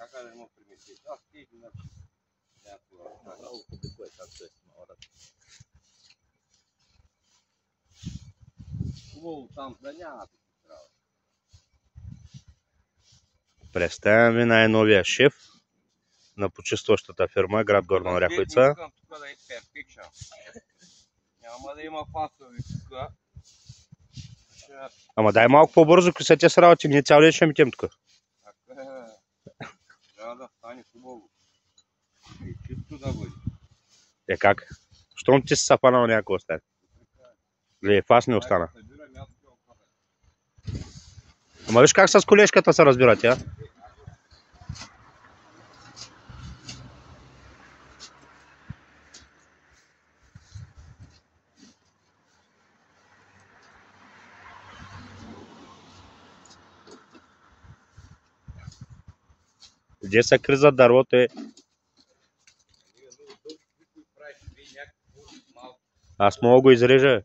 Какая ему примете? А, стейки на там занято. Представям ви най-новия шеф на почистващата фирма, град Горна Оряховица. Няма да има фасови тук. Ама дай малко по-бързо, ако се те с работи, ние цял ден ще митим тук. Трябва да стане хубаво. И чисто да бъде. Е как? Щом ти си сапанал някой остане? Гледай, фас не остана. Ама виж как с колежката се разбира тя? Где се криза дървото е? Аз мога го изрежа.